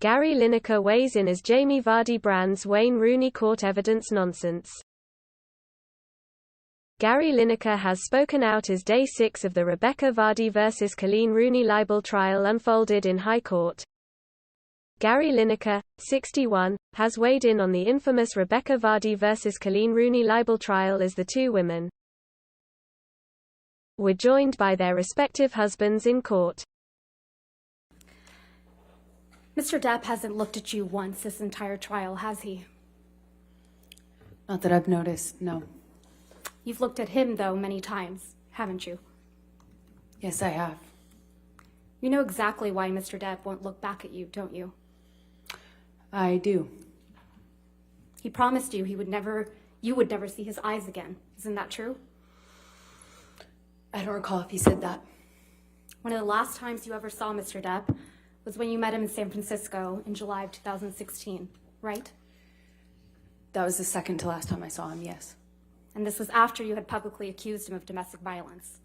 Gary Lineker weighs in as Jamie Vardy brands Wayne Rooney court evidence nonsense. Gary Lineker has spoken out as Day 6 of the Rebecca Vardy vs. Colleen Rooney libel trial unfolded in High Court. Gary Lineker, 61, has weighed in on the infamous Rebecca Vardy vs. Colleen Rooney libel trial as the two women were joined by their respective husbands in court. Mr. Depp hasn't looked at you once this entire trial, has he? Not that I've noticed, no. You've looked at him, though, many times, haven't you? Yes, I have. You know exactly why Mr. Depp won't look back at you, don't you? I do. He promised you you would never see his eyes again. Isn't that true? I don't recall if he said that. One of the last times you ever saw Mr. Depp was when you met him in San Francisco in July of 2016, right? That was the second to last time I saw him, yes. And this was after you had publicly accused him of domestic violence.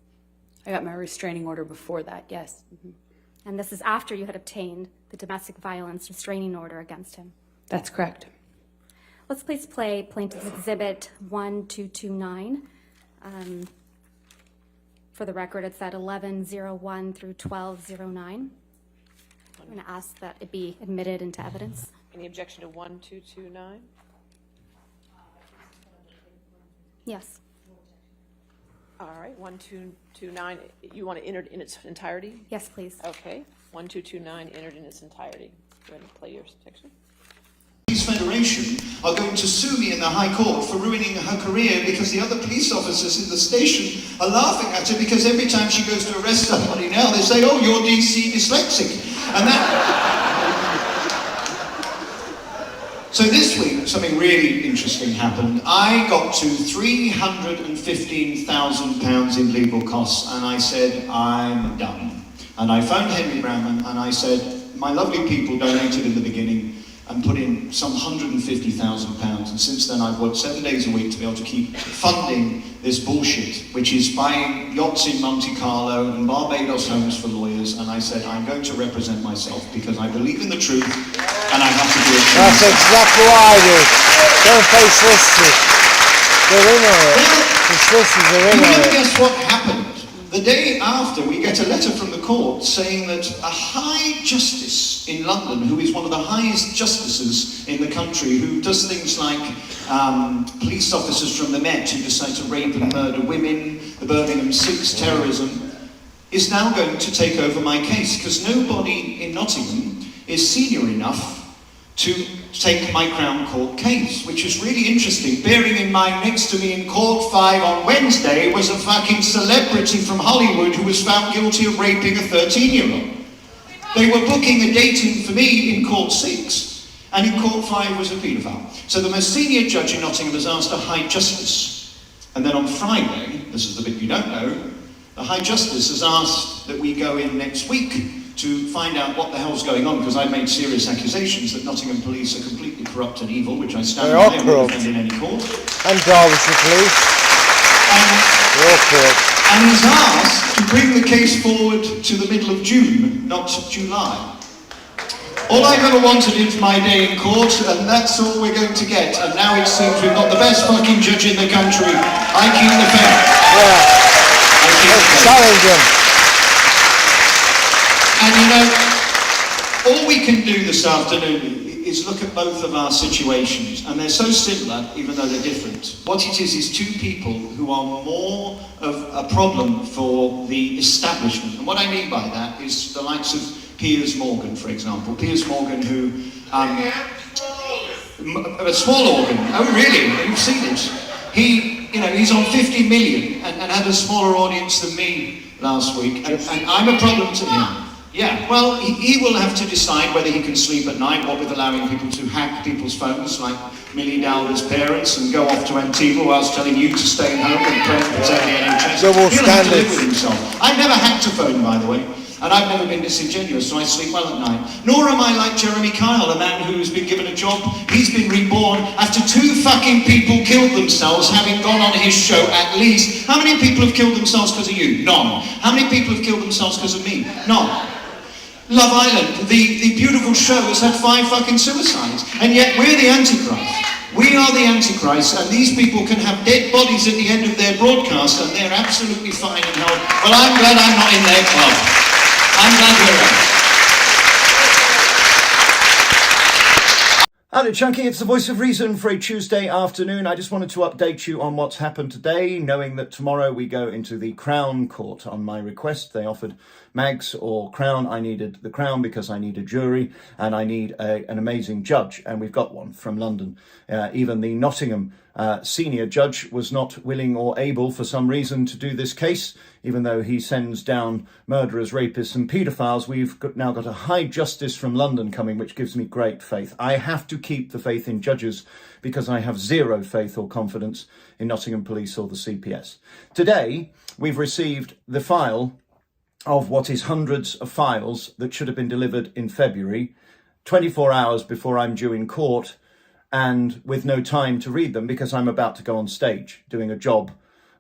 I got my restraining order before that, yes. Mm-hmm. And this is after you had obtained the domestic violence restraining order against him. That's correct. Let's please play Plaintiff's Exhibit 1229. For the record, it's at 1101 through 1209. I'm going to ask that it be admitted into evidence. Any objection to 1229? Yes. All right, 1229, you want it entered in its entirety? Yes, please. Okay, 1229 entered in its entirety. Go ahead and play your section. Police Federation are going to sue me in the High Court for ruining her career because the other police officers in the station are laughing at her because every time she goes to arrest somebody now they say, oh, you're DC dyslexic. And that... So this week, something really interesting happened. I got to £315,000 in legal costs and I said, I'm done. And I phoned Henry Bramman and I said, my lovely people donated in the beginning and put in some £150,000, and since then I've worked 7 days a week to be able to keep funding this bullshit, which is buying yachts in Monte Carlo and Barbados homes for lawyers, and I said I'm going to represent myself because I believe in the truth and I have to do it. That's exactly what I do. Don't face solicitors. They're in on it. The solicitors are in on it. Guess what happened? The day after, we get a letter from the court saying that a high justice in London, who is one of the highest justices in the country, who does things like police officers from the Met who decide to rape and murder women, the Birmingham Six, terrorism, is now going to take over my case because nobody in Nottingham is senior enough to take my Crown Court case, which is really interesting, bearing in mind next to me in Court 5 on Wednesday was a fucking celebrity from Hollywood who was found guilty of raping a 13-year-old. They were booking a date in for me in Court 6, and in Court 5 was a paedophile. So the most senior judge in Nottingham has asked a High Justice, and then on Friday, this is the bit you don't know, the High Justice has asked that we go in next week to find out what the hell's going on, because I made serious accusations that Nottingham police are completely corrupt and evil, which I stand by and will defend in any court. And Derbyshire police. They're all corrupt. And he's asked to bring the case forward to the middle of June, not July. All I've ever wanted is my day in court, and that's all we're going to get. And now it seems we've got the best fucking judge in the country. I keep the faith. Yeah. Let's challenge him. And you know, all we can do this afternoon is look at both of our situations, and they're so similar, even though they're different. What it is two people who are more of a problem for the establishment. And what I mean by that is the likes of Piers Morgan, for example. Piers Morgan, who... a small organ. Oh, really? You've seen it. He's on 50 million and had a smaller audience than me last week, and I'm a problem to him. Yeah, well, he will have to decide whether he can sleep at night, what with allowing people to hack people's phones, like Millie Dowler's parents, and go off to Antigua whilst telling you to stay home and protect the NHS. He'll have to live with himself. I've never hacked a phone, by the way, and I've never been disingenuous, so I sleep well at night. Nor am I like Jeremy Kyle, a man who's been given a job. He's been reborn after 2 fucking people killed themselves, having gone on his show at least. How many people have killed themselves because of you? None. How many people have killed themselves because of me? None. Love Island, the beautiful show, has had 5 fucking suicides. And yet we're the Antichrist. We are the Antichrist, and these people can have dead bodies at the end of their broadcast, and they're absolutely fine and healthy. Well, I'm glad I'm not in their club. I'm glad we're out. Howdy Chunky, it's the voice of reason for a Tuesday afternoon. I just wanted to update you on what's happened today, knowing that tomorrow we go into the Crown Court. On my request, they offered Mags or Crown. I needed the Crown because I need a jury and I need an amazing judge, and we've got one from London. Even the Nottingham senior judge was not willing or able for some reason to do this case, even though he sends down murderers, rapists and paedophiles. We've now got a High Justice from London coming, which gives me great faith. I have to keep the faith in judges because I have zero faith or confidence in Nottingham Police or the CPS. Today, we've received the file of what is hundreds of files that should have been delivered in February, 24 hours before I'm due in court, and with no time to read them because I'm about to go on stage doing a job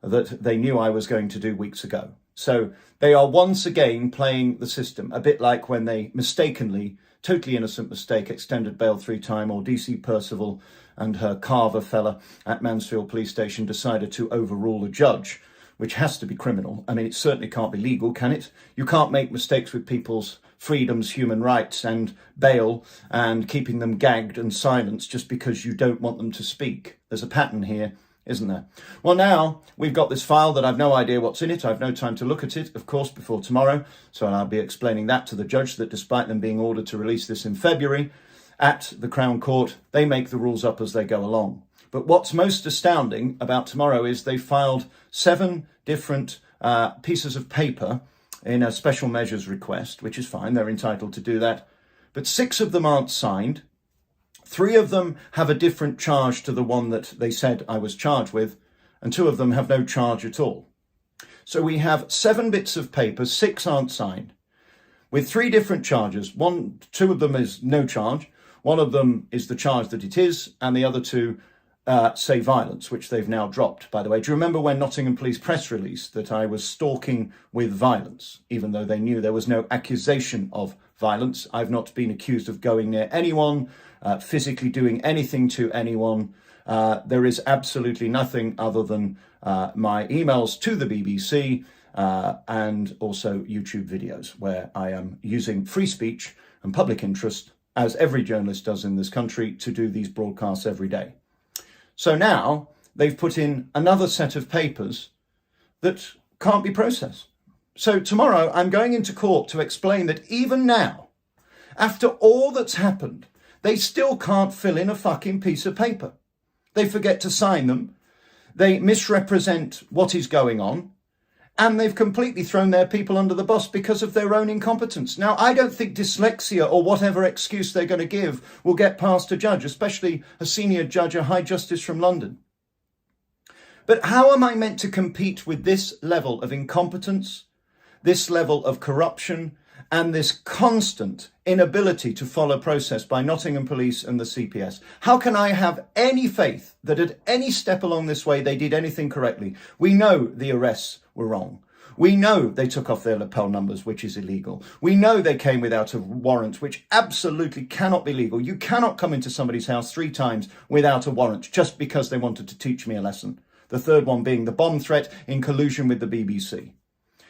that they knew I was going to do weeks ago. So they are once again playing the system, a bit like when they mistakenly, totally innocent mistake, extended bail 3 times, or DC Percival and her Carver fella at Mansfield Police Station decided to overrule a judge, which has to be criminal. I mean, it certainly can't be legal, can it? You can't make mistakes with people's freedoms, human rights and bail and keeping them gagged and silenced just because you don't want them to speak. There's a pattern here, isn't there? Well, now we've got this file that I've no idea what's in it. I've no time to look at it, of course, before tomorrow. So I'll be explaining that to the judge, that despite them being ordered to release this in February at the Crown Court, they make the rules up as they go along. But what's most astounding about tomorrow is they filed 7 different pieces of paper in a special measures request, which is fine, they're entitled to do that. But 6 of them aren't signed. 3 of them have a different charge to the one that they said I was charged with, and 2 of them have no charge at all. So we have 7 bits of paper, 6 aren't signed, with 3 different charges. 2 of them is no charge, 1 of them is the charge that it is, and the other 2 say violence, which they've now dropped, by the way. Do you remember when Nottingham Police press released that I was stalking with violence, even though they knew there was no accusation of violence? I've not been accused of going near anyone, physically doing anything to anyone. There is absolutely nothing other than my emails to the BBC and also YouTube videos where I am using free speech and public interest, as every journalist does in this country, to do these broadcasts every day. So now they've put in another set of papers that can't be processed. So tomorrow I'm going into court to explain that even now, after all that's happened, they still can't fill in a fucking piece of paper. They forget to sign them. They misrepresent what is going on. And they've completely thrown their people under the bus because of their own incompetence. Now, I don't think dyslexia or whatever excuse they're going to give will get past a judge, especially a senior judge, a High Justice from London. But how am I meant to compete with this level of incompetence, this level of corruption, and this constant inability to follow process by Nottingham Police and the CPS? How can I have any faith that at any step along this way they did anything correctly? We know the arrests were wrong. We know they took off their lapel numbers, which is illegal. We know they came without a warrant, which absolutely cannot be legal. You cannot come into somebody's house 3 times without a warrant just because they wanted to teach me a lesson. The third one being the bomb threat in collusion with the BBC.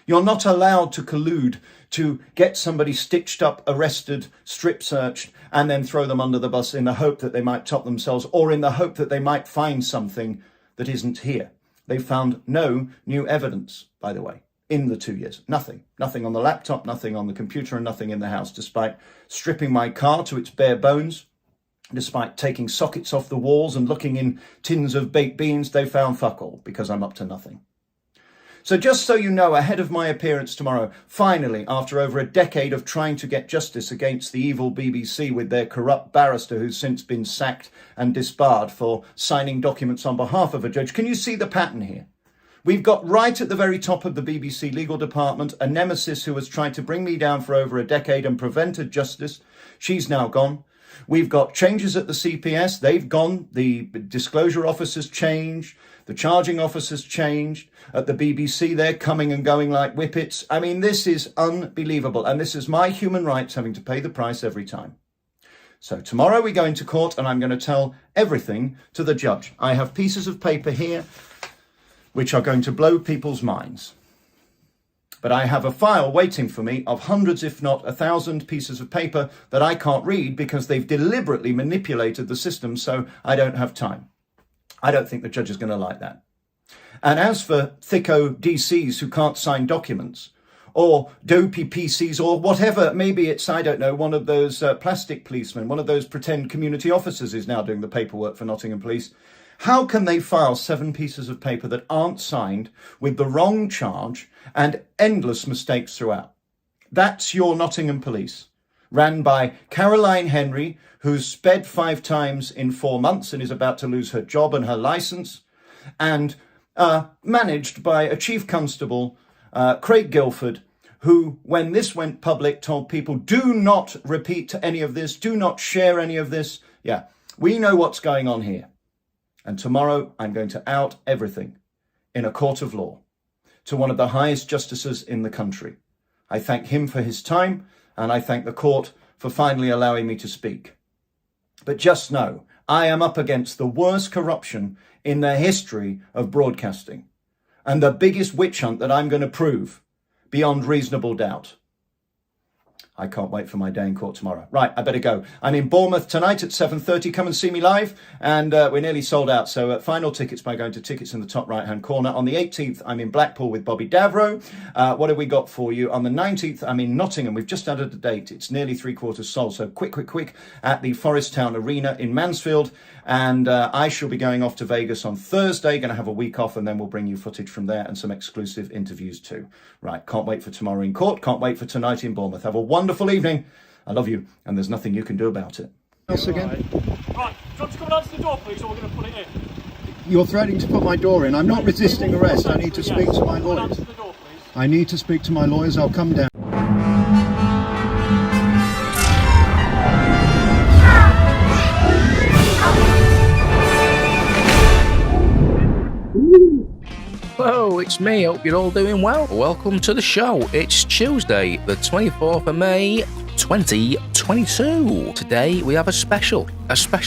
You're not allowed to collude to get somebody stitched up, arrested, strip searched, and then throw them under the bus in the hope that they might top themselves, or in the hope that they might find something that isn't here. They found no new evidence, by the way, in the 2 years. Nothing. Nothing on the laptop, nothing on the computer, and nothing in the house, despite stripping my car to its bare bones. Despite taking sockets off the walls and looking in tins of baked beans, they found fuck all, because I'm up to nothing. So just so you know, ahead of my appearance tomorrow, finally, after over a decade of trying to get justice against the evil BBC with their corrupt barrister who's since been sacked and disbarred for signing documents on behalf of a judge, can you see the pattern here? We've got right at the very top of the BBC legal department a nemesis who has tried to bring me down for over a decade and prevented justice. She's now gone. We've got changes at the CPS. They've gone. The disclosure officers changed. The charging officers changed. At the BBC, they're coming and going like whippets. I mean, this is unbelievable. And this is my human rights having to pay the price every time. So tomorrow we go into court and I'm going to tell everything to the judge. I have pieces of paper here which are going to blow people's minds. But I have a file waiting for me of hundreds, if not 1,000 pieces of paper that I can't read because they've deliberately manipulated the system so I don't have time. I don't think the judge is going to like that. And as for thicko DCs who can't sign documents, or dopey PCs, or whatever, maybe it's, I don't know, one of those plastic policemen, one of those pretend community officers is now doing the paperwork for Nottingham Police. How can they file 7 pieces of paper that aren't signed with the wrong charge and endless mistakes throughout? That's your Nottingham Police, ran by Caroline Henry, who's sped 5 times in 4 months and is about to lose her job and her licence, and managed by a Chief Constable, Craig Guilford, who, when this went public, told people, do not repeat any of this, do not share any of this. Yeah, we know what's going on here. And tomorrow I'm going to out everything in a court of law to one of the highest justices in the country. I thank him for his time, and I thank the court for finally allowing me to speak. But just know, I am up against the worst corruption in the history of broadcasting, and the biggest witch hunt that I'm going to prove beyond reasonable doubt. I can't wait for my day in court tomorrow. Right, I better go. I'm in Bournemouth tonight at 7:30. Come and see me live. And we're nearly sold out. So final tickets by going to tickets in the top right-hand corner. On the 18th, I'm in Blackpool with Bobby Davro. What have we got for you? On the 19th, I'm in Nottingham. We've just added a date. It's nearly 3/4 sold. So quick at the Forest Town Arena in Mansfield. And I shall be going off to Vegas on Thursday. Going to have a week off, and then we'll bring you footage from there and some exclusive interviews too. Right, can't wait for tomorrow in court. Can't wait for tonight in Bournemouth. Have a wonderful evening. I love you, and there's nothing you can do about it. Else again? Right, do you want to come down to the door, please, or we're going to put it in? You're threatening to put my door in. I'm not resisting arrest. I need to speak to my lawyers. I need to speak to my lawyers. I'll come down. Hello, it's me. Hope you're all doing well. Welcome to the show. It's Tuesday, the 24th of May, 2022. Today we have a special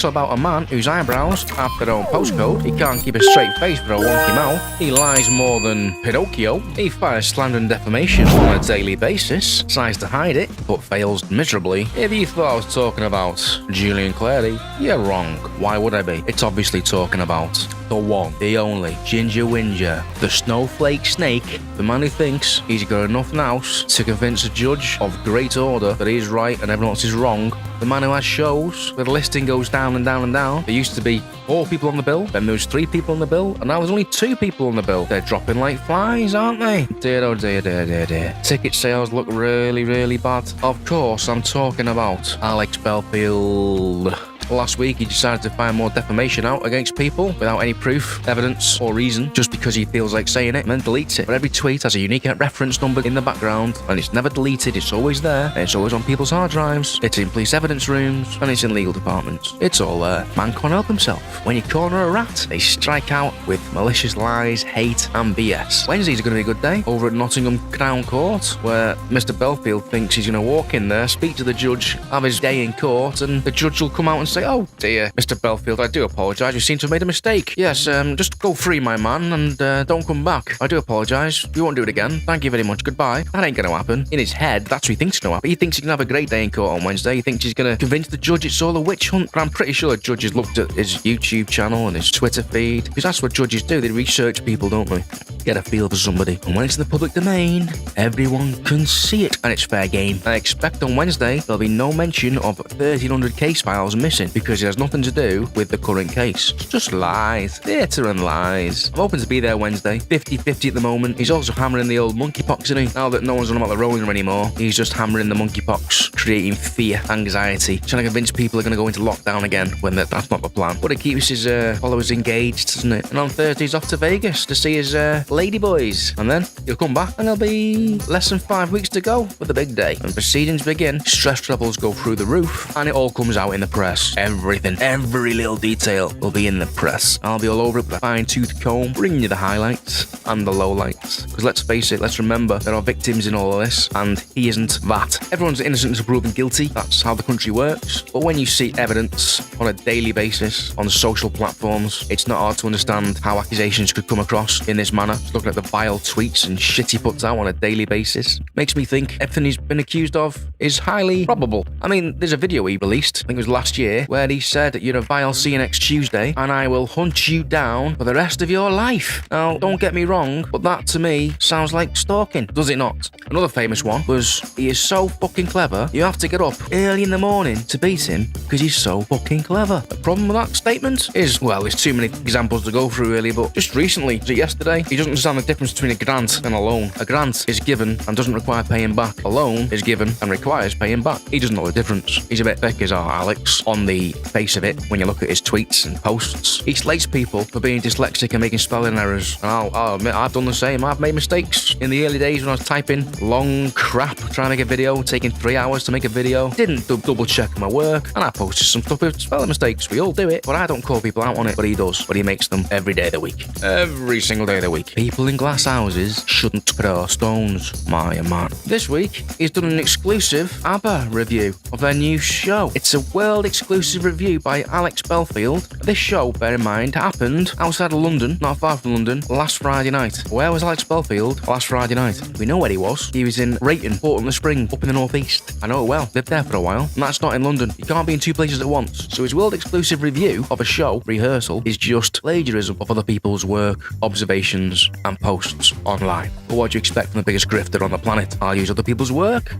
about a man whose eyebrows have their own postcode. He can't keep a straight face for a wonky mouth. He lies more than Pinocchio. He fires slander and defamation on a daily basis, tries to hide it, but fails miserably. If you thought I was talking about Julian Clary, you're wrong. Why would I be? It's obviously talking about the one, the only, Ginger Whinger, the snowflake snake, the man who thinks he's got enough nous to convince a judge of great order that he's right and everyone else is wrong, the man who has shows where the listing goes down and down and down. There used to be 4 people on the bill, then there was 3 people on the bill, and now there's only 2 people on the bill. They're dropping like flies, aren't they? Dear, oh dear, dear, dear, dear. Ticket sales look really, really bad. Of course, I'm talking about Alex Belfield. Last week, he decided to find more defamation out against people without any proof, evidence, or reason, just because he feels like saying it, and then deletes it. But every tweet has a unique reference number in the background, and it's never deleted, it's always there, and it's always on people's hard drives, it's in police evidence rooms, and it's in legal departments. It's all there. Man can't help himself. When you corner a rat, they strike out with malicious lies, hate, and BS. Wednesday's going to be a good day over at Nottingham Crown Court, where Mr. Belfield thinks he's going to walk in there, speak to the judge, have his day in court, and the judge will come out and say, "Oh dear, Mr. Belfield, I do apologise. You seem to have made a mistake. Yes, just go free, my man, and don't come back. I do apologise. We won't do it again. Thank you very much. Goodbye." That ain't going to happen. In his head, that's what he thinks is going to happen. He thinks he can have a great day in court on Wednesday. He thinks he's going to convince the judge it's all a witch hunt. But I'm pretty sure the judge has looked at his YouTube channel and his Twitter feed, because that's what judges do. They research people, don't they? Get a feel for somebody. And when it's in the public domain, everyone can see it, and it's fair game. I expect on Wednesday there'll be no mention of 1,300 case files missing embarrassing because it has nothing to do with the current case. It's just lies. Theatre and lies. I'm hoping to be there Wednesday. 50-50 at the moment. He's also hammering the old monkeypox, isn't he? Now that no one's on about the Rona anymore, he's just hammering the monkeypox, creating fear, anxiety, trying to convince people are going to go into lockdown again when that's not the plan. But it keeps his followers engaged, doesn't it? And on Thursday, he's off to Vegas to see his ladyboys. And then he'll come back and there'll be less than 5 weeks to go for the big day. When proceedings begin, stress levels go through the roof and it all comes out in the press. Everything, every little detail will be in the press. I'll be all over it with a fine-tooth comb, bringing you the highlights and the lowlights. Because let's face it, let's remember there are victims in all of this, and he isn't that. Everyone's innocent until proven guilty. That's how the country works. But when you see evidence on a daily basis on social platforms, it's not hard to understand how accusations could come across in this manner. Just looking at the vile tweets and shit he puts out on a daily basis makes me think everything he's been accused of is highly probable. I mean, there's a video he released, I think it was last year, where he said, "You're a vile see you next Tuesday, and I will hunt you down for the rest of your life." Now, don't get me wrong, but that to me sounds like stalking, does it not? Another famous one was, "He is so fucking clever, you have to get up early in the morning to beat him because he's so fucking clever." The problem with that statement is, well, there's too many examples to go through really, but just recently, was it yesterday? He doesn't understand the difference between a grant and a loan. A grant is given and doesn't require paying back. A loan is given and requires paying back. He doesn't know the difference. He's a bit thick as our Alex on the face of it when you look at his tweets and posts. He slates people for being dyslexic and making spelling errors. And I'll admit, I've done the same. I've made mistakes in the early days when I was typing long crap, trying to make a video, taking 3 hours to make a video. Didn't double check my work, and I posted some stuff with spelling mistakes. We all do it, but I don't call people out on it, but he does. But he makes them every day of the week. Every single day of the week. People in glass houses shouldn't throw stones, my man. This week, he's done an exclusive ABBA review of their new show. It's a world exclusive review by Alex Belfield. This show, bear in mind, happened outside of London, not far from London, last Friday night. Where was Alex Belfield last Friday night? We know where he was. He was in Rayton, Portland-le-Spring, up in the northeast. I know it well. Lived there for a while. And that's not in London. You can't be in two places at once. So his world exclusive review of a show, rehearsal, is just plagiarism of other people's work, observations, and posts online. But what do you expect from the biggest grifter on the planet? I'll use other people's work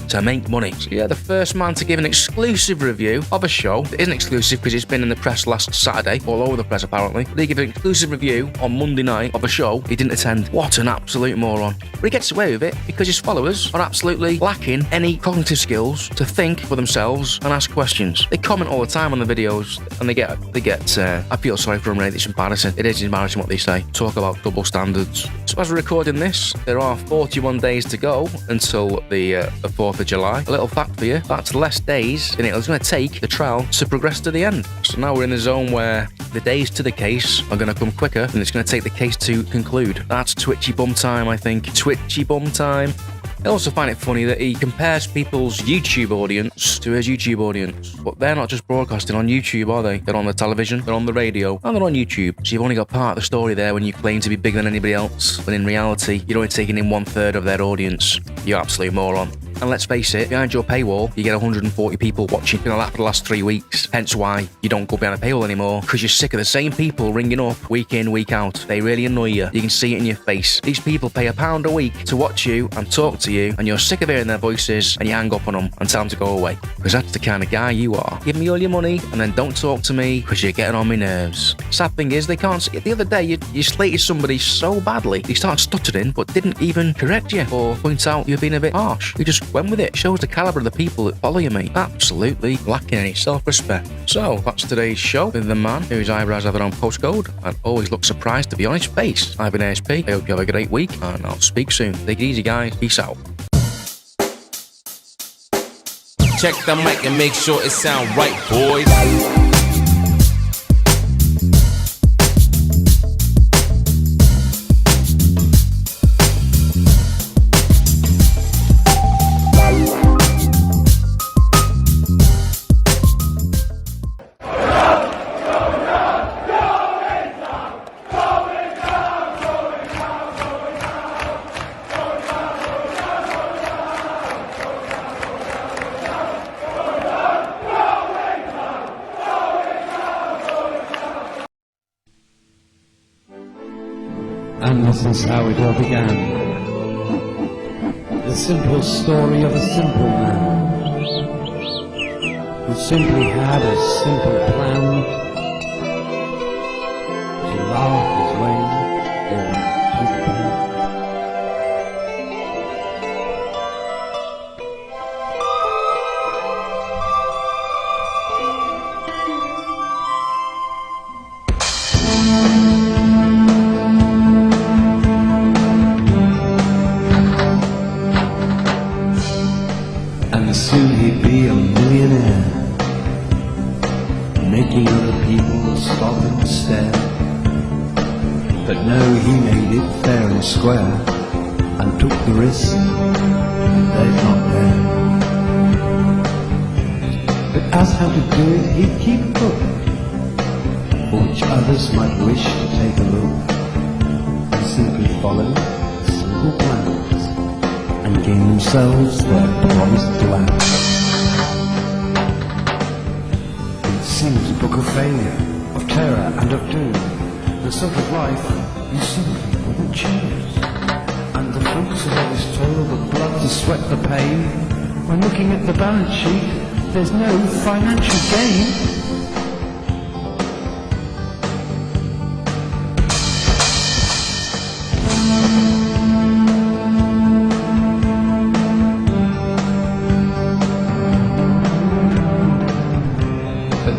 to make money. So yeah, the first man to give an exclusive review of a show that isn't exclusive because it's been in the press last Saturday, all over the press apparently. They give an exclusive review on Monday night of a show he didn't attend. What an absolute moron. But he gets away with it because his followers are absolutely lacking any cognitive skills to think for themselves and ask questions. They comment all the time on the videos and they get I feel sorry for them, really. It's embarrassing. It is embarrassing what they say. Talk about double standards. So as we're recording this, there are 41 days to go until the 4th of July. A little fact for you, that's less days than it was going to take the trial to progress to the end. So now we're in the zone where the days to the case are going to come quicker than it's going to take the case to conclude. That's twitchy bum time, I think. Twitchy bum time. I also find it funny that he compares people's YouTube audience to his YouTube audience. But they're not just broadcasting on YouTube, are they? They're on the television, they're on the radio, and they're on YouTube. So you've only got part of the story there when you claim to be bigger than anybody else. When in reality, you're only taking in 1/3 of their audience. You absolute moron. And let's face it, behind your paywall, you get 140 people watching that for the last 3 weeks. Hence why you don't go behind a paywall anymore, because you're sick of the same people ringing up week in, week out. They really annoy you. You can see it in your face. These people pay £1 a week to watch you and talk to you, and you're sick of hearing their voices, and you hang up on them and tell them to go away. Because that's the kind of guy you are. Give me all your money, and then don't talk to me, because you're getting on my nerves. Sad thing is, they can't see it. The other day, you slated somebody so badly, they started stuttering, but didn't even correct you, or point out you're being a bit harsh. You just went with it. Shows the caliber of the people that follow you, mate. Absolutely lacking any self-respect. So that's today's show with the man whose eyebrows have their own postcode and always looks surprised to be on his face. I've been ASP. I hope you have a great week and I'll speak soon. Take it easy, guys. Peace out. Check the mic and make sure it sound right, boys. And this is how it all began. The simple story of a simple man who simply had a simple plan to laugh his way into the bank. And soon he'd be a millionaire, making other people stop and stare. But no, he made it fair and square, and took the risk they'd not dare. But as how to do it, he'd keep a book, for which others might wish to take a look, and simply follow simple plans, and gain themselves their promised land. It seems a book of failure, of terror and of doom, the sort of life you simply wouldn't choose. And the fruits of all this toil, the blood, the sweat, the pain, when looking at the balance sheet, there's no financial gain.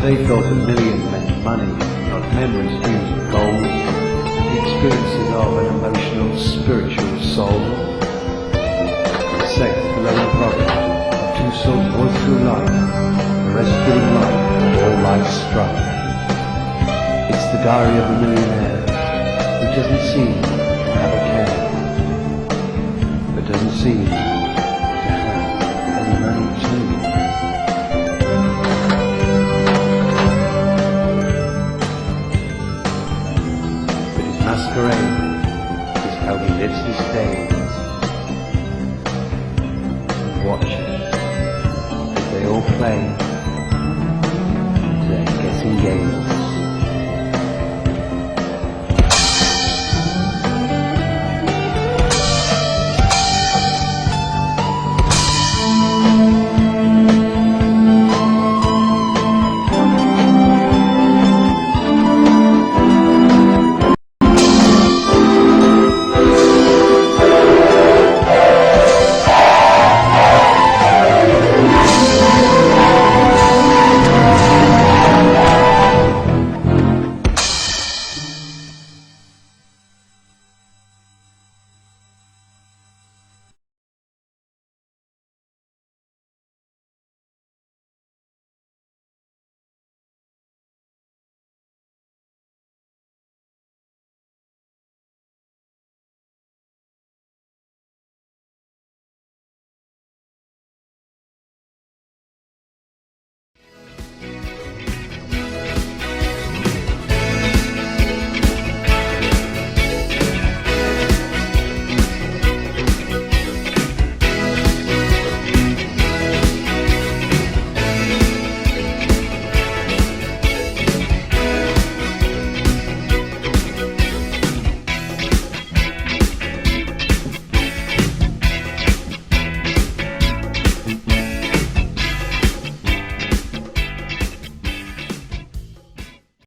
They thought a million meant money, not memories, dreams of gold, the experiences of an emotional, spiritual soul. Sex, the lone product of two souls work through life, the rest giving life and all life's strife. It's the diary of a millionaire who doesn't seem to have a care, but doesn't seem to have any money too. Masquerade is how he lives his days, and watches as they all play their guessing games.